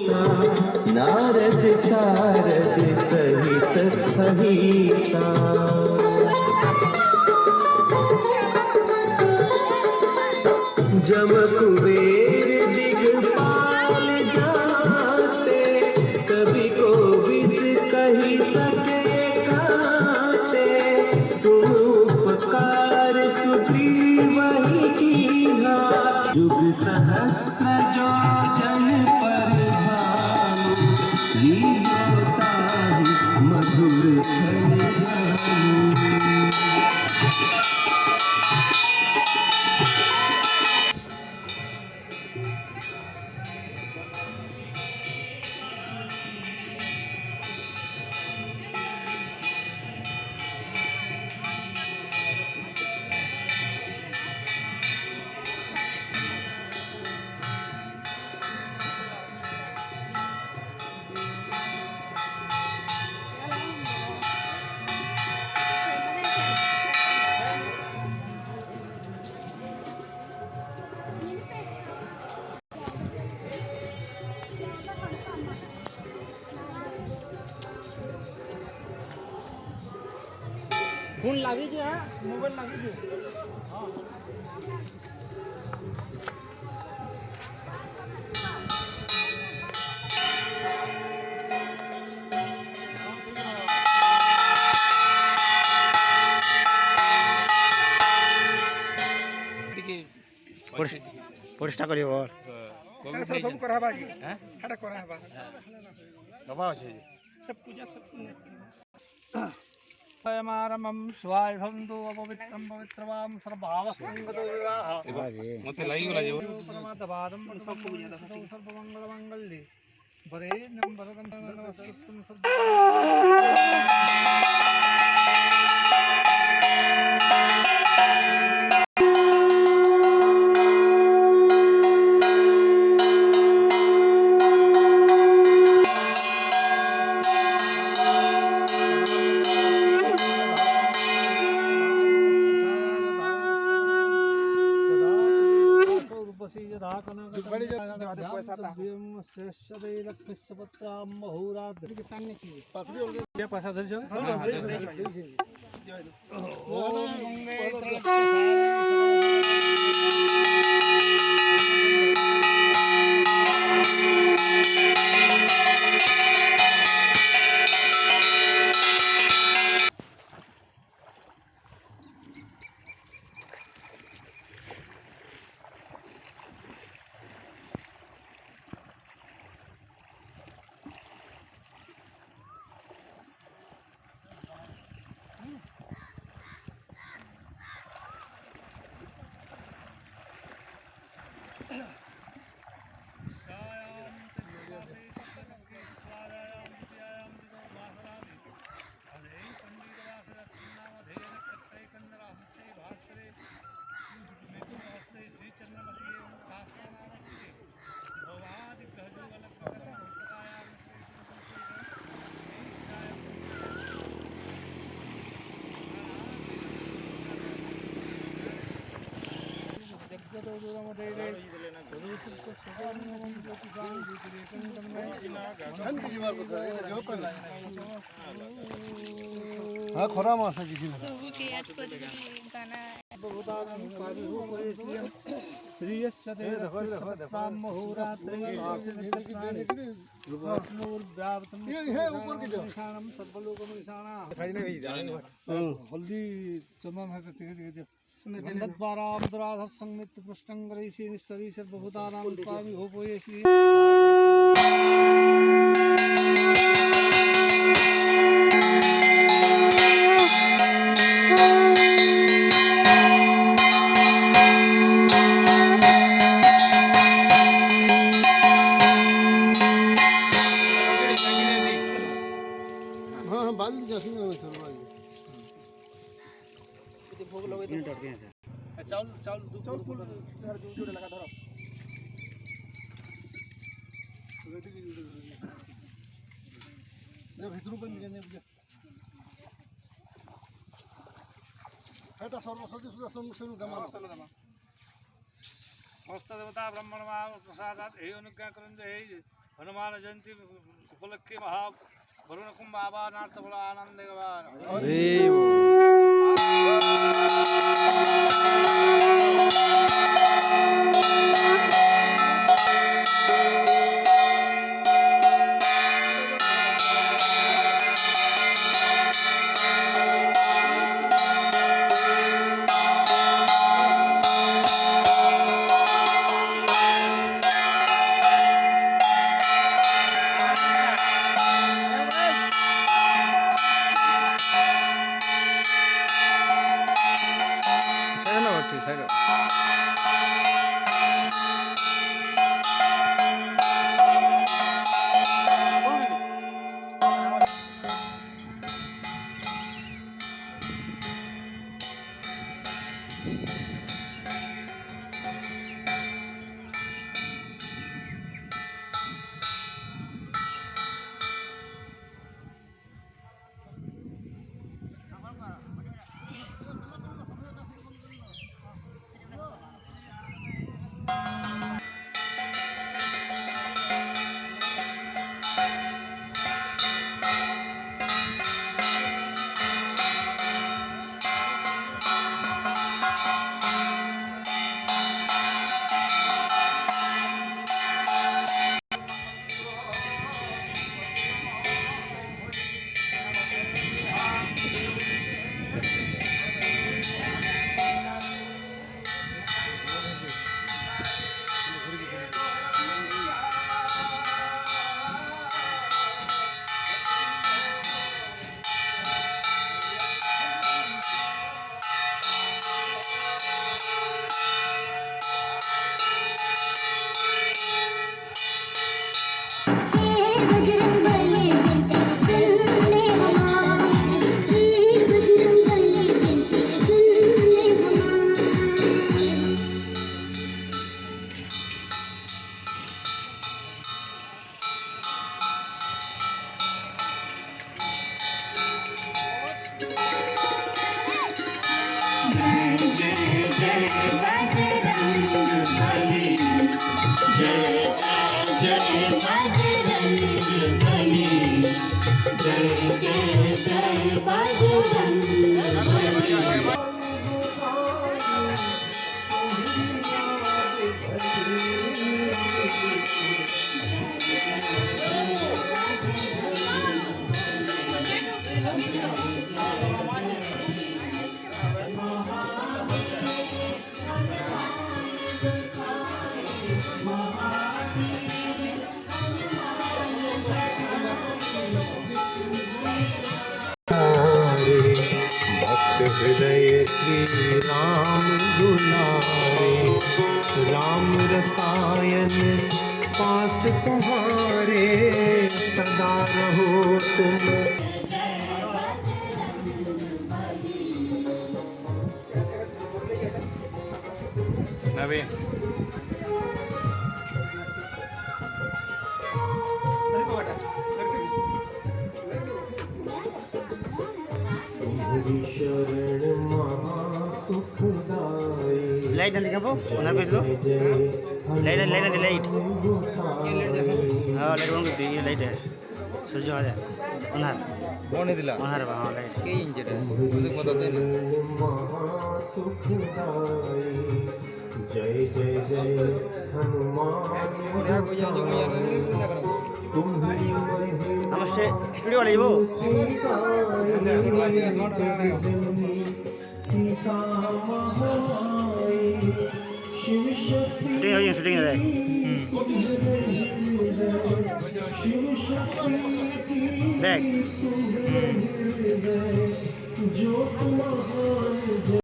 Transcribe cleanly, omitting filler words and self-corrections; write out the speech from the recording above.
सा नारद सारद सहित अहिसा। जम कुबेर दिगपाल जाते कभी कोविद कही सके काते। तुम उपकार सुग्रीव ही कीन्हा युग सहस्त्र जो जन पर भानु। लील्योता ही मधुर छल जानु। फोन लागी जे मोबाइल लागी जे পরিষ্কার করিব सब करा बाकी हैं हटा करा बा बाबा আছে सब पूजा सब मारमं स्वायभवन्तु अपवित्रं पवित्रवां सर्वभावसंगतो विवाह मते लागि गला जे परमात्मादं सब पूजा सर्वमंगलमंगल्ये वरेण्यं वरदं नमस्कृतं सर्व पैसा धर हाँ खरा मासा जी हल्दी चमन है गंधद्वाराधर संमित पृष्ठं गणेशे निश्चरी सर्वभूतानां स्वामी होपोयेषि हाँ बाल जैसे भोग लगे चावल चावल चावल फूल जोड़े लगा धरो जब भीतर पर निकलने बुझा हेटा सर्वसती सुधा समुसनु गमा समस्त देवता ब्राह्मण प्रसादात हे अनुज्ञा करन हे হনুমান জয়ন্তী উপলক্ষে মহা বরুণ কুম্ভ আবানার্থ বল আনন্দে भक्त हृदय श्री राम दुलारे, राम रसायन पास तुम्हारे, सदा रहो तुम। नवीन तुम्हारी शरण महासुखदाई। लाइट ना दिखाबो अंदर पे लो लाइट दे लाइट हां लाइट बंद कर ये लाइट है सूरज आ जाए अंधार बोने दिला अंधार हां लाइट के इंजन बोले मत दे महासुखदाई। जय जय जय हनुमान तुम्हारी नमस्ते स्टूडियो वाले वो सीता महामाई, शिव शक्ति शूटिंग है शिव शक्ति देख जो तुम्हारे